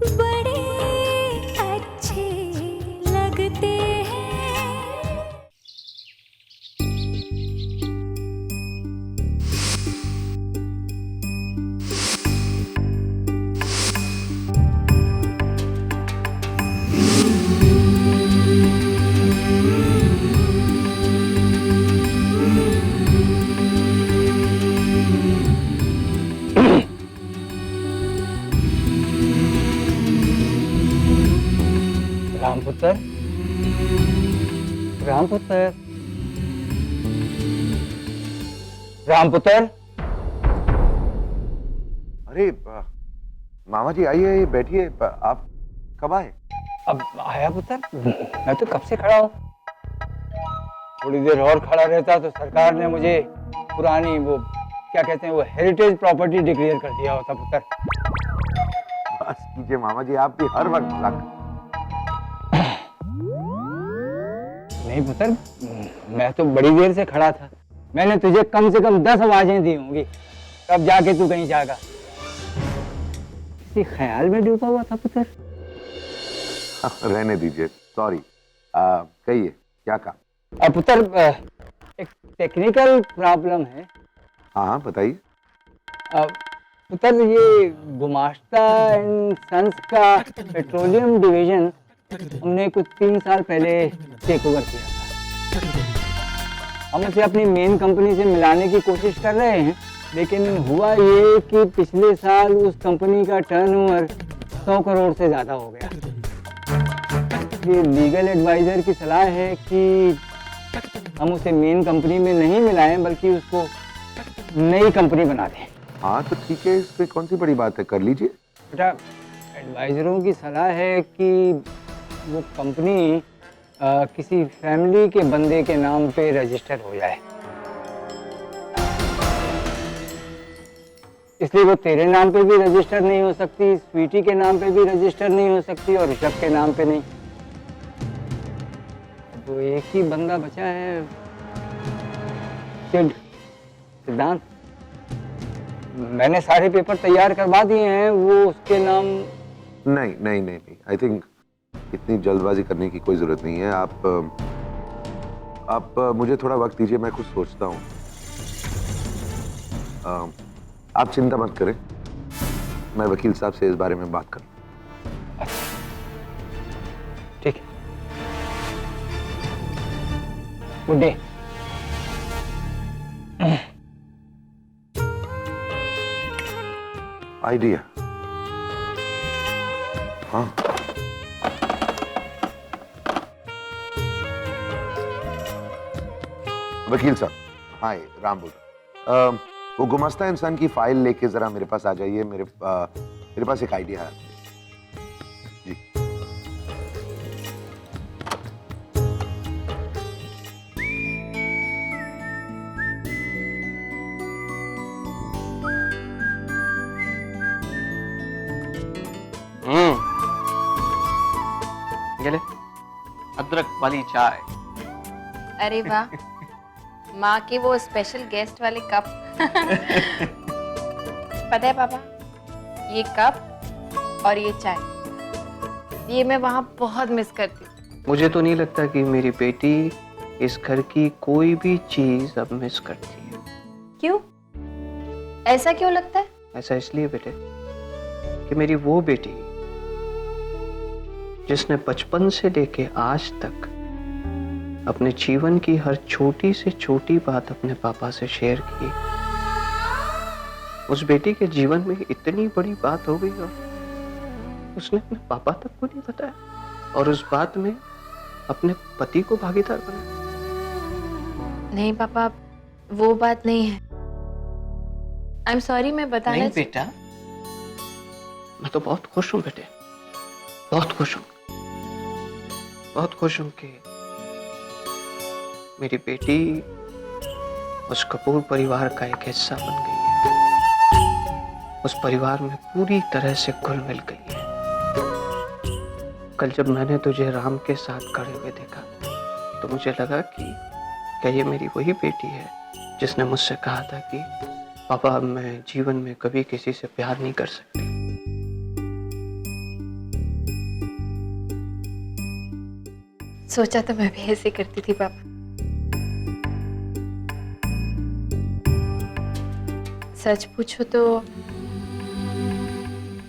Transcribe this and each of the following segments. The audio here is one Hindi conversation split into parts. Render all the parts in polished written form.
बड़े अच्छे लगते हैं। रामपुत्र, रामपुत्र, रामपुत्र। अरे मामा जी आइए, बैठिए। आप कब आए? अब आया पुत्र, मैं तो कब से खड़ा हूँ। थोड़ी देर और खड़ा रहता तो सरकार ने मुझे पुरानी वो क्या कहते हैं वो हेरिटेज प्रॉपर्टी डिक्लेयर कर दिया होता पुत्र। बस कीजिए मामा जी, आप भी हर वक्त मजाक। नहीं पुत्र, मैं तो बड़ी देर से खड़ा था। मैंने तुझे कम से कम 10 आवाजें दी होंगी, तब जाके तू कहीं जागा। किसी ख्याल में डूबा हुआ था पुत्र। रहने दीजिए, सॉरी। कहिए क्या काम? पुत्र, एक टेक्निकल प्रॉब्लम है। हाँ हाँ बताइए। पुत्र, ये गुमाश्ता एंड सन्स का पेट्रोलियम डिवीजन हमने कुछ 3 साल पहले टेक ओवर किया था। हम उसे अपनी मेन कंपनी से मिलाने की कोशिश कर रहे हैं, लेकिन हुआ ये कि पिछले साल उस कंपनी का टर्नओवर 100 करोड़ से ज़्यादा हो गया। ये लीगल एडवाइजर की सलाह है कि हम उसे मेन कंपनी में नहीं मिलाएं, बल्कि उसको नई कंपनी बना दें। हाँ तो ठीक है, इसमें कौन सी बड़ी बात है, कर लीजिए। बेटा, एडवाइजरों की सलाह है कि वो कंपनी किसी फैमिली के बंदे के नाम पे रजिस्टर हो जाए। इसलिए वो तेरे नाम पे भी रजिस्टर नहीं हो सकती, स्वीटी के नाम पे भी रजिस्टर नहीं हो सकती और ऋषभ के नाम पे नहीं। तो एक ही बंदा बचा है, सिद्धांत। मैंने सारे पेपर तैयार करवा दिए हैं, वो उसके नाम। नहीं नहीं नहीं नहीं, आई थिंक इतनी जल्दबाजी करने की कोई जरूरत नहीं है। आप मुझे थोड़ा वक्त दीजिए, मैं कुछ सोचता हूँ। आप चिंता मत करें, मैं वकील साहब से इस बारे में बात करूँ। ठीक है, गुड डे। आइडिया। हाँ वकील साहब, हाय, राम बोल रहा हूं। वो गुमास्ता इंसान की फाइल लेके जरा मेरे पास आ जाइए। मेरे पास एक आइडिया है जी। ये ले, अदरक वाली चाय। अरे वाह, माँ के वो स्पेशल गेस्ट वाले कप। पता है पापा, ये कप और ये चाय, ये मैं वहाँ बहुत मिस करती हूँ। मुझे तो नहीं लगता कि मेरी बेटी इस घर की कोई भी चीज अब मिस करती है। क्यों? ऐसा क्यों लगता है? ऐसा इसलिए बेटे कि मेरी वो बेटी जिसने बचपन से लेके आज तक अपने जीवन की हर छोटी से छोटी बात अपने पापा से शेयर की, उस बेटी के जीवन में इतनी बड़ी बात हो गई और उसने अपने पापा तक को नहीं बताया, और उस बात में अपने पति को भागीदार बनाया। नहीं पापा, वो बात नहीं है। आई एम सॉरी, मैं बताना नहीं बेटा, मैं तो बहुत खुश हूँ बेटे, बहुत खुश हूँ, बहुत खुश हूँ कि मेरी बेटी उस कपूर परिवार का एक हिस्सा बन गई है, उस परिवार में पूरी तरह से घुल मिल गई है। कल जब मैंने तुझे राम के साथ खड़े हुए देखा तो मुझे लगा कि क्या ये मेरी वही बेटी है जिसने मुझसे कहा था कि पापा, मैं जीवन में कभी किसी से प्यार नहीं कर सकती। सोचा तो मैं भी ऐसे करती थी पापा। सच पूछो तो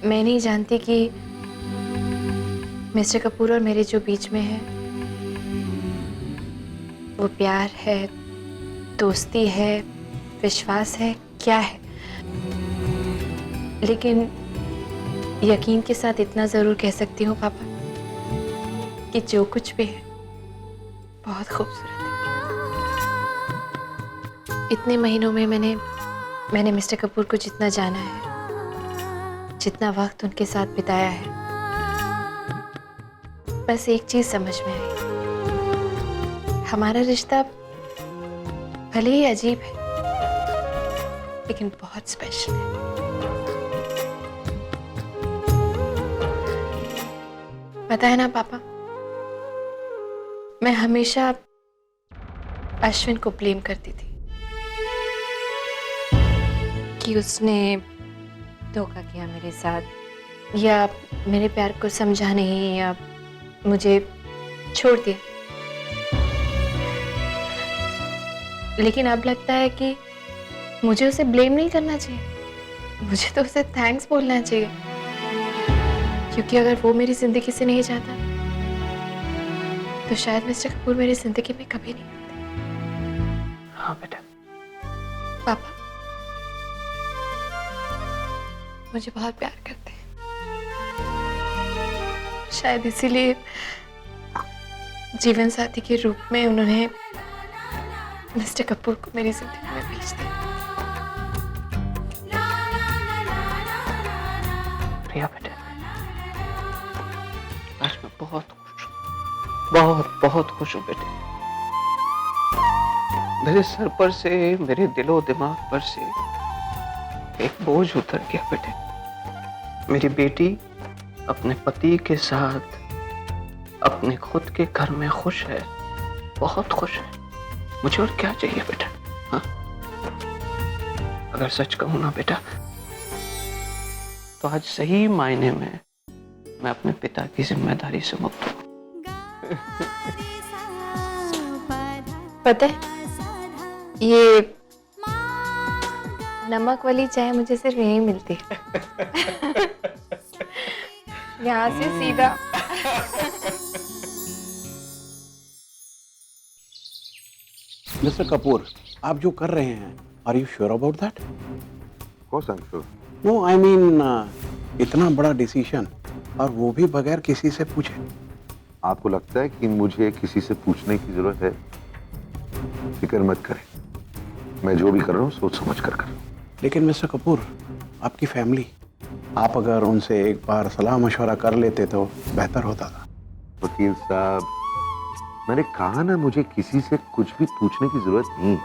मैं नहीं जानती कि मिस्टर कपूर और मेरे जो बीच में है वो प्यार है, दोस्ती है, विश्वास है, क्या है। लेकिन यकीन के साथ इतना जरूर कह सकती हूँ पापा कि जो कुछ भी है बहुत खूबसूरत है। इतने महीनों में मैंने मिस्टर कपूर को जितना जाना है, जितना वक्त उनके साथ बिताया है, बस एक चीज समझ में आई, हमारा रिश्ता भले ही अजीब है लेकिन बहुत स्पेशल है। पता है ना पापा, मैं हमेशा अश्विन को ब्लेम करती थी कि उसने धोखा किया मेरे साथ, या मेरे प्यार को समझा नहीं, या मुझे छोड़ दिया। लेकिन अब लगता है कि मुझे उसे ब्लेम नहीं करना चाहिए, मुझे तो उसे थैंक्स बोलना चाहिए, क्योंकि अगर वो मेरी जिंदगी से नहीं जाता तो शायद मिस्टर कपूर मेरी जिंदगी में कभी नहीं आते। हाँ बेटा। पापा मुझे बहुत प्यार करते हैं, शायद इसीलिए जीवन साथी के रूप में उन्होंने मिस्टर कपूर को मेरी जिंदगी में भेज दिया। प्रिया बेटा, आज मैं बहुत खुश हूँ, बहुत खुश हूँ बेटे। मेरे सर पर से, मेरे दिलो दिमाग पर से एक बोझ उतर गया बेटे। मेरी बेटी अपने पति के साथ अपने खुद के घर में खुश है, बहुत खुश है। मुझे और क्या चाहिए बेटा? हाँ, अगर सच कहूं ना बेटा, तो आज सही मायने में मैं अपने पिता की जिम्मेदारी से मुक्त हूं। पता है, ये नमक वाली चाय मुझे सिर्फ यहीं मिलती है। यहाँ से सीधा। मिस्टर कपूर, आप जो कर रहे हैं, are you sure about that? Course I am sure. No, I mean इतना बड़ा डिसीजन, और वो भी बगैर किसी से पूछे। आपको लगता है कि मुझे किसी से पूछने की जरूरत है? फिक्र मत करें, मैं जो भी कर रहा हूँ सोच समझ कर रहा हूँ। लेकिन मिस्टर कपूर, आपकी फैमिली, आप अगर उनसे एक बार सलाह मशवरा कर लेते तो बेहतर होता था। वकील साहब, मैंने कहा ना, मुझे किसी से कुछ भी पूछने की जरूरत नहीं।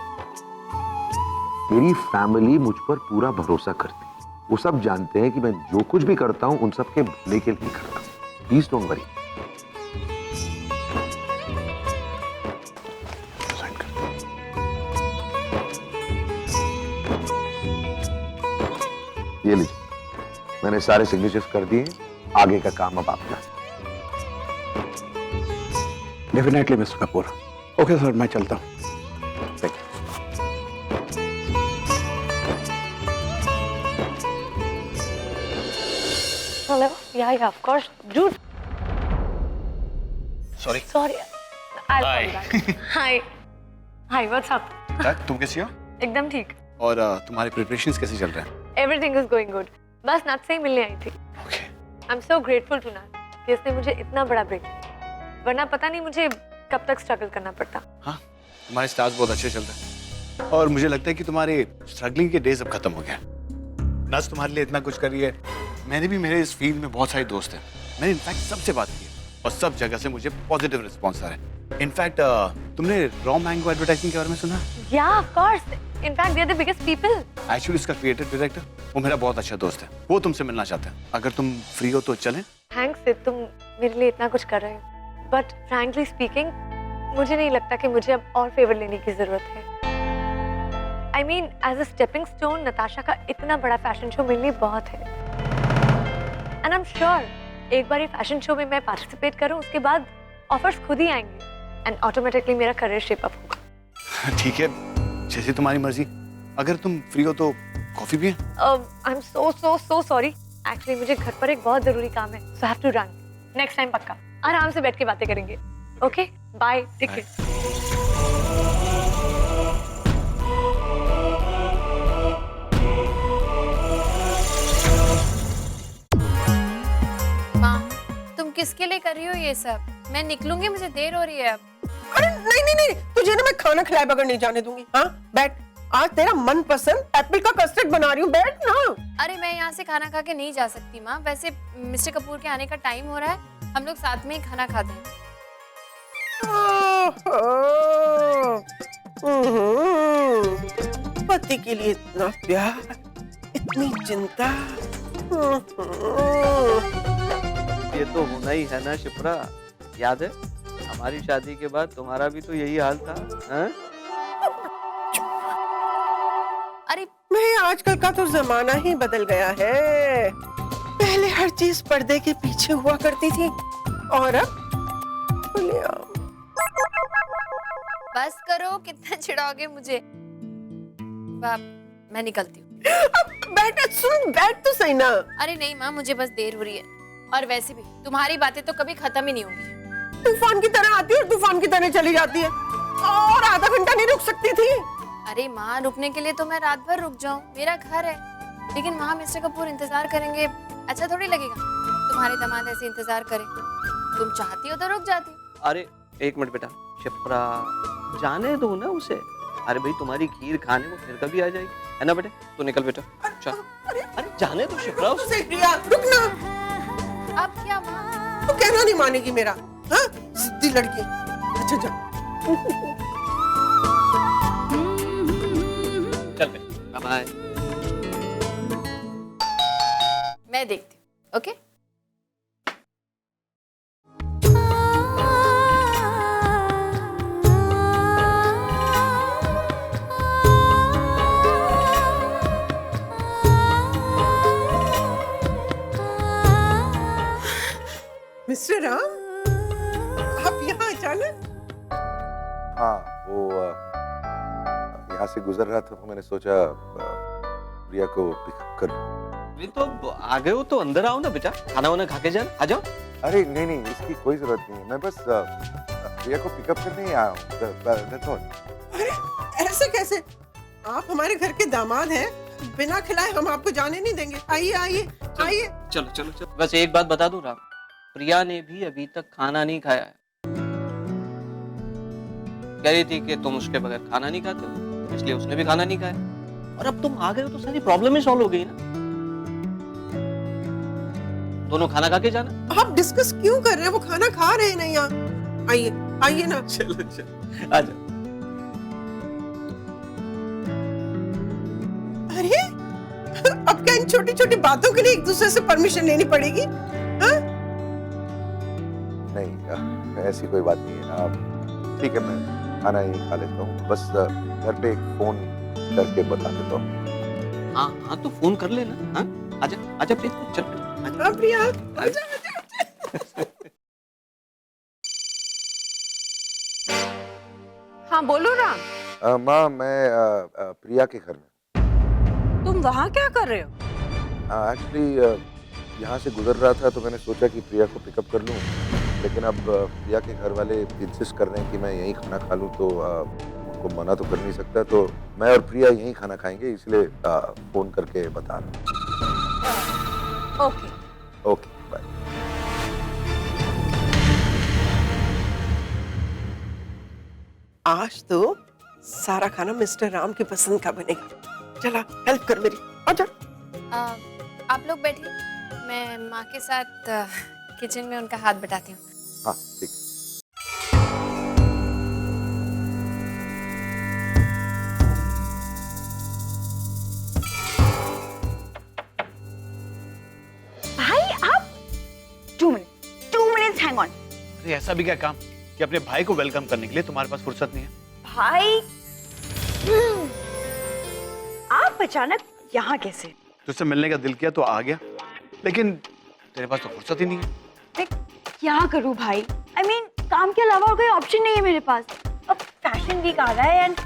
मेरी फैमिली मुझ पर पूरा भरोसा करती है। वो सब जानते हैं कि मैं जो कुछ भी करता हूं उन सब के भले के लिए करता हूं। Please don't worry. ये लीजिए, मैंने सारे सिग्नेचर्स कर दिए, आगे का काम अब आपका। Definitely mister Kapoor. Okay sir, मैं चलता हूँ। Hello? Yeah, of course. Dude. Sorry. Sorry. I'll call back. Hi. Hi, what's up? तुम कैसी हो? एकदम ठीक. और तुम्हारे प्रिपरेशंस कैसे चल रहे हैं? Everything is going good. बस नट से ही मिलने आई थी. Okay. I'm so grateful to Nat कि इसने मुझे इतना बड़ा ब्रेक दिया. वरना पता नहीं मुझे कब तक स्ट्रगल करना पड़ता. हाँ, तुम्हारे स्टार्स बहुत अच्छे चल रहे हैं। और मुझे लगता है कि तुम्हारे स्ट्रगलिंग के डेज अब खत्म हो गया। नस तुम्हारे लिए इतना कुछ कर रही है। मैंने भी, मेरे इस फील्ड में बहुत सारे दोस्त हैं। मैंने इनफैक्ट सबसे बात की और सब जगह से मुझे पॉजिटिव रिस्पॉन्स आ रहा है। इनफैक्ट तुमने रॉ मैंगो एडवर्टाइजिंग के बारे में सुना? Yeah, of course. In fact, they are the biggest people. Actually इसका क्रिएटिव डायरेक्टर वो मेरा बहुत अच्छा दोस्त है। वो तुमसे मिलना चाहता है। अगर तुम फ्री हो तो चलें? Thanks सिद, तुम मेरे लिए इतना कुछ कर रहे हो. But frankly speaking, मुझे नहीं लगता कि मुझे अब और फेवर लेने की जरूरत है. I mean, as a stepping stone, Natasha का इतना बड़ा फैशन शो मेरे लिए बहुत है. And I'm sure एक बार ये फैशन शो में मैं पार्टिसिपेट करूं, उसके बाद ऑफर्स खुद ही आएंगे एंड ऑटोमेटिकली मेरा करियर शेप अप होगा। ठीक है, जैसे तुम्हारी मर्जी। अगर तुम फ्री हो तो कॉफी पिए। I am so sorry, actually मुझे घर पर एक बहुत जरूरी काम है, so I have to run. Next time पक्का आराम से बैठ के बातें करेंगे। Okay bye, take care. माँ, तुम किसके लिए कर रही हो ये सब? मैं निकलूंगी, मुझे देर हो रही है अब। अरे नहीं नहीं नहीं, तुझे ना मैं खाना खिलाए बगैर नहीं जाने दूंगी। हाँ बैठ, आज तेरा मनपसंद एप्पल का कस्टर्ड बना रही हूँ, बैठ ना। अरे मैं यहाँ से खाना खा के नहीं जा सकती माँ, वैसे मिस्टर कपूर के आने का टाइम हो रहा है, हम लोग साथ में ही खाना खाते हैं। पति के लिए इतना प्यार, इतनी चिंता। ये तो होना ही है ना शिप्रा, याद है हमारी शादी के बाद तुम्हारा भी तो यही हाल था। हाँ? अरे नहीं, आजकल का तो जमाना ही बदल गया है। पहले हर चीज पर्दे के पीछे हुआ करती थी और अब खुलेआम। बस करो, कितना चिढ़ाओगे मुझे। बाप, मैं निकलती हूँ। बैठ, सुन, बैठ तो सही ना। अरे नहीं माँ, मुझे बस देर हो रही है, और वैसे भी तुम्हारी बातें तो कभी खत्म ही नहीं होंगी। तूफान की तरह आती है और तूफान की तरह चली जाती है, और आधा घंटा नहीं रुक सकती थी। अरे माँ, रुकने के लिए तो मैं रात भर रुक जाऊँ, मेरा घर है। लेकिन वहाँ मिस्टर कपूर इंतजार करेंगे, अच्छा थोड़ी लगेगा तुम्हारे दामाद ऐसे इंतजार करें। तुम चाहती हो तो रुक जाती। अरे एक मिनट बेटा, शिप्रा जाने दो ना उसे। अरे भाई तुम्हारी खीर खाने को फिर कभी आ जाएगी, है ना बेटे? तू निकल बेटा, चल। अरे जाने दो शिप्रा उसे। प्रिया रुक ना। अब क्या माँ? तू कहना नहीं मानेगी मेरा, हाँ? जिद्दी लड़की। अच्छा जा। चल बेटा, बाय। मैं देखती हूँ। ओके मिस्टर राम, आप यहाँ अचानक? हाँ, वो यहाँ से गुजर रहा था तो मैंने सोचा प्रिया को पिकअप कर लूं। अरे तो आ गए हो तो अंदर आओ ना बेटा, खाना वाना खा के जाना, आ जाओ। अरे नहीं नहीं, इसकी कोई जरूरत नहीं है, मैं बस प्रिया को पिकअप करने ही आया हूँ। अरे ऐसे कैसे? आप हमारे घर के दामाद हैं, बिना खिलाए हम आपको जाने नहीं देंगे। आइए आइए आइए। चलो चलो चलो। बस एक बात बता दूं राम, प्रिया ने भी अभी तक खाना नहीं खाया है। कह रही थी कि तुम उसके बगैर खाना नहीं खाते हो, इसलिए उसने भी खाना नहीं खाया। और अब तुम आ गए हो तो सारी प्रॉब्लम ही सॉल्व हो गई ना। दोनों खाना खा के जाना। आप डिस्कस क्यों कर रहे हैं? वो खाना खा रहे हैं ना यहाँ। आइए आइए ना। चलो चलो, आ जाओ। अरे अब क्या इन छोटी छोटी बातों के लिए एक दूसरे से परमिशन लेनी पड़ेगी? हाँ? नहीं, ऐसी कोई बात नहीं है। ठीक है, मैं खाना ही खा लेता हूँ, बस घर पे एक फोन करके बता देता हूँ। हाँ हाँ, तो फोन कर लेना। हाँ आजा आजा प्रिया, चल आजा। हाँ प्रिया, आजा आजा। हाँ बोलो राम। माँ, मैं प्रिया के घर में। तुम वहाँ क्या कर रहे हो? एक्चुअली यहाँ से गुजर रहा था तो मैंने सोचा कि प्रिया को पिकअप कर लूँ, लेकिन अब प्रिया के घर वाले इंसिस्ट कर रहे हैं कि मैं यहीं खाना खा लूँ, तो उनको मना तो कर नहीं सकता, तो मैं और प्रिया यहीं खाना खाएंगे, इसलिए फोन करके बता रहा हूँ। Okay okay bye. आज तो सारा खाना मिस्टर राम की पसंद का बनेगा। चला हेल्प कर मेरी, आजा। आप लोग बैठिए, मैं माँ के साथ किचन में उनका हाथ बटाती हूँ। हाँ ठीक। भाई आप 2 मिनट्स हैंग ऑन। अरे ऐसा भी क्या काम कि अपने भाई को वेलकम करने के लिए तुम्हारे पास फुर्सत नहीं है? भाई आप अचानक यहाँ कैसे? तुझसे मिलने का दिल किया तो आ गया, लेकिन तेरे पास तो फुर्सत ही नहीं है। मैं क्या करूँ भाई? I mean, काम के अलावा और कोई ऑप्शन नहीं है मेरे पास। अब फैशन वीक आ रहा है एंड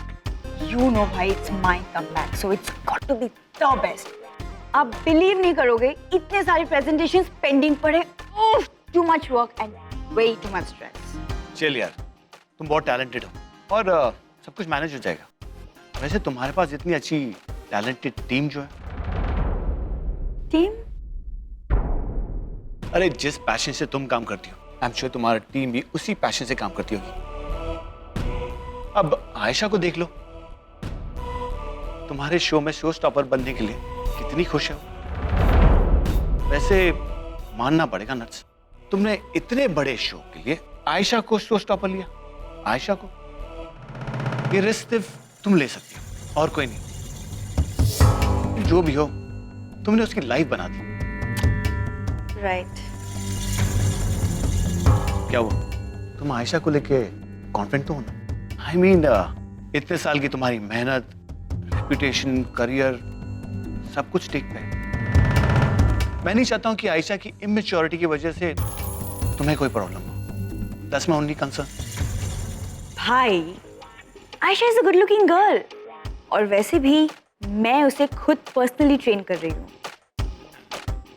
यू नो भाई it's my comeback so it's got to be the best. आप बिलीव नहीं करोगे, इतने सारे प्रेजेंटेशंस पेंडिंग पड़े, too much work and way too much stress. चल यार, तुम बहुत टैलेंटेड हो और सब कुछ मैनेज हो जाएगा। वैसे तुम्हारे पास इतनी अच्छी टैलेंटेड टीम जो है, टीम? अरे जिस पैशन से तुम काम करती हो, आई एम श्योर तुम्हारा टीम भी उसी पैशन से काम करती होगी। अब आयशा को देख लो, तुम्हारे शो में शो स्टॉपर बनने के लिए कितनी खुश है। वैसे मानना पड़ेगा नट्स, तुमने इतने बड़े शो के लिए आयशा को शो स्टॉपर लिया। आयशा को ये रिस्क सिर्फ तुम ले सकती हो और कोई नहीं। जो भी हो, तुमने उसकी लाइफ बना दी। राइट। क्या वो तुम आयशा को लेके कॉन्फिडेंट तो हो ना? आई मीन इतने साल की तुम्हारी मेहनत, रेपुटेशन, करियर, सब कुछ ठीक पे। मैं नहीं चाहता हूं कि आयशा की इमेच्योरिटी की वजह से तुम्हें कोई प्रॉब्लम हो। That's my only concern. भाई Ayesha is a good looking girl और वैसे भी मैं उसे खुद पर्सनली ट्रेन कर रही हूँ।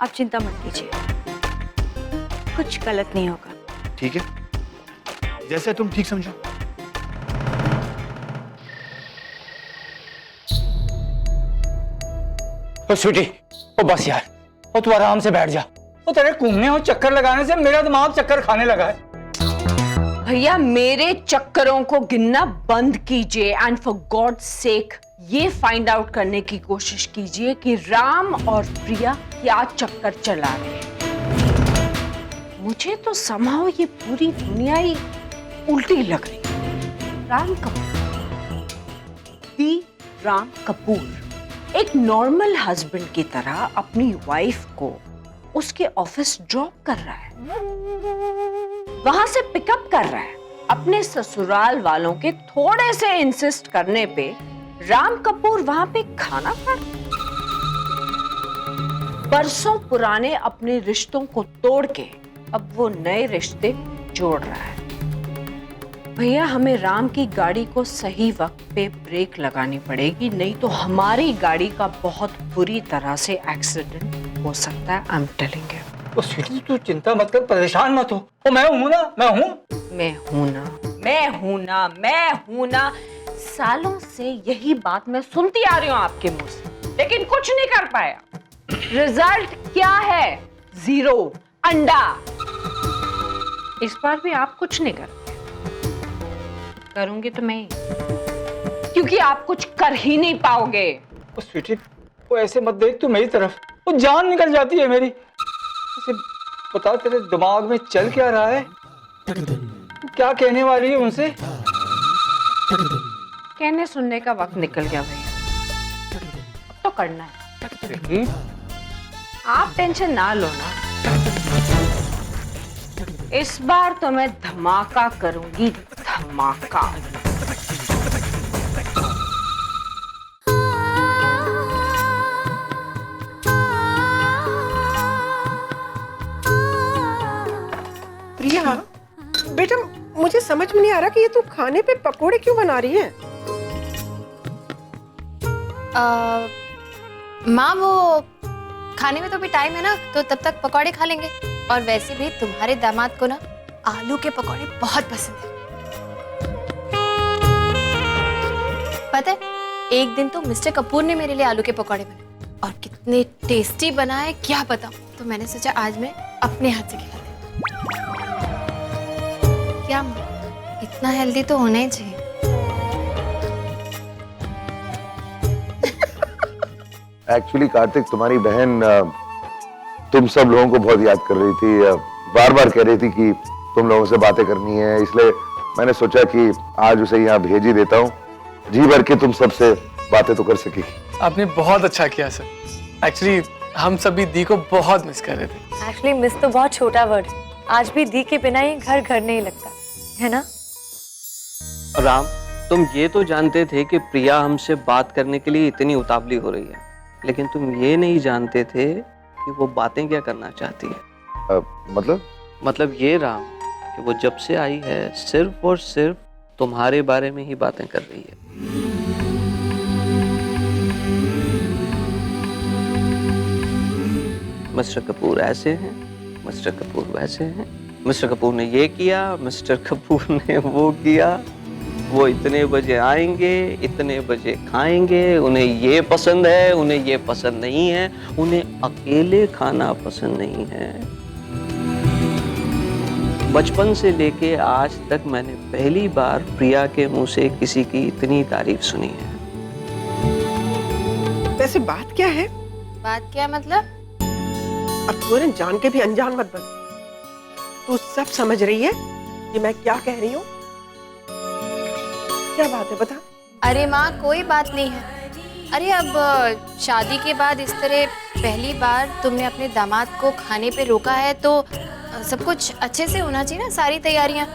आप चिंता मत कीजिए, कुछ गलत नहीं होगा। ठीक है, जैसे तुम ठीक समझो। ओ स्वीटी, ओ बस यार, ओ तू आराम से बैठ जा। ओ तेरे घूमने और चक्कर लगाने से मेरा दिमाग चक्कर खाने लगा है। भैया मेरे चक्करों को गिनना बंद कीजिए एंड फॉर गॉड सेक ये फाइंड आउट करने की कोशिश कीजिए कि राम और प्रिया क्या चक्कर चला रहे हैं। मुझे तो समहाउ ये पूरी दुनिया ही उल्टी लग रही है। राम कपूर, दी राम कपूर एक नॉर्मल हस्बैंड की तरह अपनी वाइफ को उसके ऑफिस ड्रॉप कर रहा है, वहां से पिकअप कर रहा है। अपने ससुराल वालों के थोड़े से इंसिस्ट करने पे राम कपूर वहां पे खाना खा रहा है। बरसों पुराने अपने रिश्तों को तोड़ के अब वो नए रिश्ते जोड़ रहा है। भैया हमें राम की गाड़ी को सही वक्त पे ब्रेक लगानी पड़ेगी, नहीं तो हमारी गाड़ी का बहुत बुरी तरह से एक्सीडेंट हो सकता है। I am telling you. Oh sweetie तू चिंता मत कर, परेशान मत हो। ओ मैं हूं ना, मैं हूं ना। सालों से यही बात मैं सुनती आ रही हूँ आपके मुंह से, लेकिन कुछ नहीं कर पाया। रिजल्ट क्या है? 0 अंडा। इस बार भी आप कुछ नहीं कर पाए। करूंगी तो मैं, क्योंकि आप कुछ कर ही नहीं पाओगे। ओ स्वीटी, वो ऐसे मत देख तू मेरी तरफ, वो जान निकल जाती है मेरी। बता तेरे दिमाग में चल क्या रहा है? क्या कहने वाली है उनसे? कहने सुनने का वक्त निकल गया भैया, अब तो करना है। आप टेंशन ना लो ना, इस बार तो मैं धमाका करूंगी, धमाका। प्रिया बेटा, मुझे समझ में नहीं आ रहा कि ये तू खाने पे पकोड़े क्यों बना रही है? माँ वो खाने में तो भी टाइम है ना, तो तब तक पकौड़े खा लेंगे। और वैसे भी तुम्हारे दामाद को ना आलू के पकौड़े बहुत पसंद है। पता है, एक दिन तो मिस्टर कपूर ने मेरे लिए आलू के पकौड़े बनाए और कितने टेस्टी बनाए क्या बताऊं। तो मैंने सोचा आज मैं अपने हाथ से खिला दूं। क्या इतना हेल्दी तो होना ही चाहिए। एक्चुअली कार्तिक, तुम्हारी बहन तुम सब लोगों को बहुत याद कर रही थी, बार बार कह रही थी कि तुम लोगों से बातें करनी है, इसलिए मैंने सोचा कि आज उसे यहाँ भेज ही देता हूँ, जी भर के तुम सबसे बातें तो कर सकेगी। आपने बहुत अच्छा किया सर। एक्चुअली हम सभी दी को बहुत मिस कर रहे थे। एक्चुअली मिस तो बहुत छोटा वर्ड है, आज भी दी के बिना ही घर घर नहीं लगता है ना। राम, तुम ये तो जानते थे कि प्रिया हमसे बात करने के लिए इतनी उतावली हो रही है, लेकिन तुम ये नहीं जानते थे कि वो बातें क्या करना चाहती है। मतलब ये राम कि वो जब से आई है सिर्फ और सिर्फ तुम्हारे बारे में ही बातें कर रही है। मिस्टर कपूर ऐसे हैं, मिस्टर कपूर वैसे हैं, मिस्टर कपूर ने ये किया, मिस्टर कपूर ने वो किया, वो इतने बजे आएंगे, इतने बजे खाएंगे, उन्हें ये पसंद है, उन्हें ये पसंद नहीं है, उन्हें अकेले खाना पसंद नहीं है। बचपन से लेके आज तक मैंने पहली बार प्रिया के मुंह से किसी की इतनी तारीफ सुनी है। वैसे बात क्या है? बात क्या मतलब? अब तूने जान के भी अनजान मत बन। तू सब समझ रही है कि मैं क्या कह रही हूँ? क्या बात है बता। अरे माँ कोई बात नहीं है। अरे अब शादी के बाद इस तरह पहली बार तुमने अपने दामाद को खाने पे रोका है तो सब कुछ अच्छे से होना चाहिए ना, सारी तैयारियां।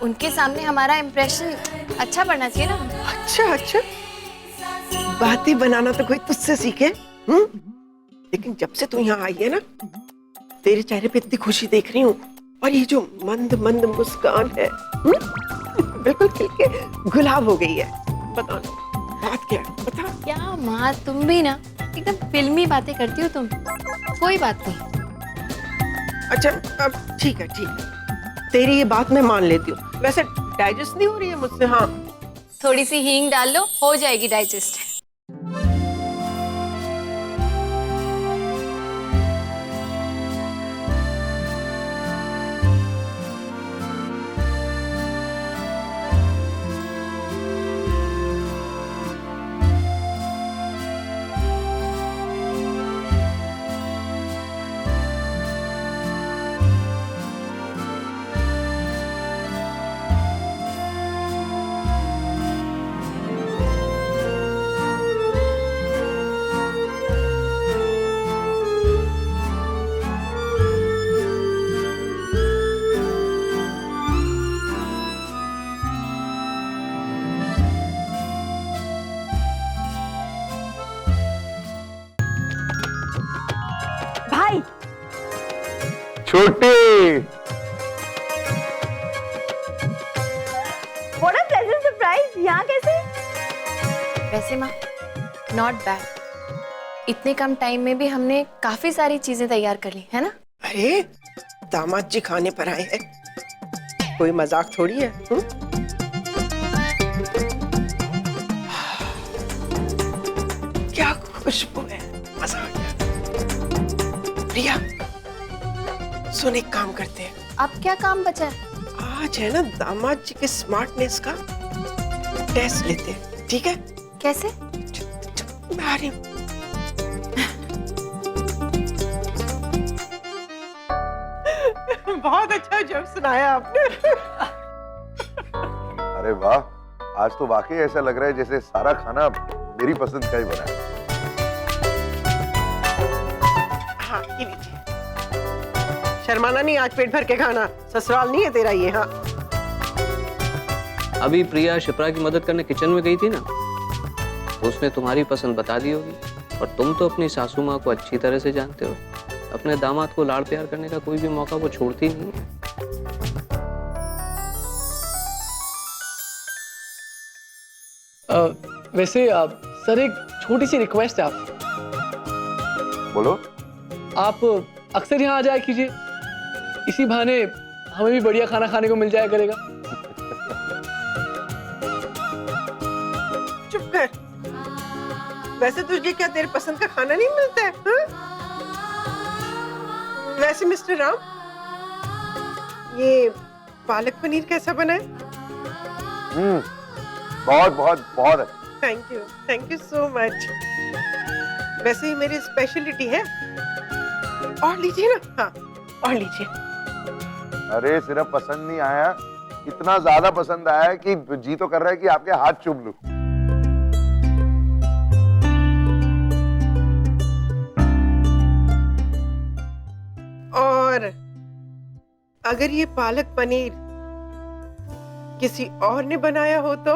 उनके सामने हमारा इम्प्रेशन अच्छा पड़ना चाहिए ना। अच्छा अच्छा, बातें बनाना तो कोई तुझसे सीखे। लेकिन जब से तू यहाँ आई है ना, तेरे चेहरे पे इतनी खुशी देख रही हूँ, और ये जो मंद मंद मुस्कान है बिल्कुल खिल के गुलाब हो गई है। बता बात क्या है, बता। क्या माँ तुम भी ना एकदम फिल्मी बातें करती हो तुम। कोई बात नहीं। अच्छा अब ठीक है, ठीक है, तेरी ये बात मैं मान लेती हूँ। वैसे डाइजेस्ट नहीं हो रही है मुझसे? हाँ थोड़ी सी हींग डाल लो, हो जाएगी डाइजेस्ट। छोटी What a pleasant surprise! यहाँ कैसे? वैसे माँ नॉट बैड। इतने कम टाइम में भी हमने काफी सारी चीजें तैयार कर ली है ना। अरे दामाद जी खाने पर आए हैं, कोई मजाक थोड़ी है। क्या खुशबू है, मजा आ गया। प्रिया सुन, एक काम करते हैं। अब क्या काम बचा है? आज है ना दामाद जी के स्मार्टनेस का टेस्ट लेते हैं, ठीक है? कैसे? मैं आ रही हूँ। बहुत अच्छा जोक सुनाया आपने। अरे वाह, आज तो वाकई ऐसा लग रहा है जैसे सारा खाना मेरी पसंद का ही बना है। हाँ ये लीजिए। शर्माना नहीं, आज पेट भर के खाना, ससुराल नहीं है तेरा ये। हाँ अभी प्रिया शिप्रा की मदद करने किचन में गई थी ना, तो उसने तुम्हारी पसंद बता दी होगी। और तुम तो अपनी सासू माँ को अच्छी तरह से जानते हो, अपने दामाद को लाड़ प्यार करने का कोई भी मौका वो छोड़ती नहीं है। वैसे सर एक छोटी सी रिक्वेस्ट है आप। बोलो। आप अक्सर यहाँ आ जाया कीजिए, इसी बहाने हमें भी बढ़िया खाना खाने को मिल जाया करेगा। चुप कर। वैसे तुझे क्या तेरे पसंद का खाना नहीं मिलता है? हाँ? वैसे मिस्टर राम, ये पालक पनीर कैसा बना है? बहुत बहुत बहुत अच्छा। Thank you so much. वैसे ही मेरी स्पेशलिटी है। और लीजिए ना। हाँ और लीजिए। अरे सिर्फ पसंद नहीं आया, इतना ज्यादा पसंद आया कि जी तो कर रहा है कि आपके हाथ चूम लूं। और अगर ये पालक पनीर किसी और ने बनाया हो तो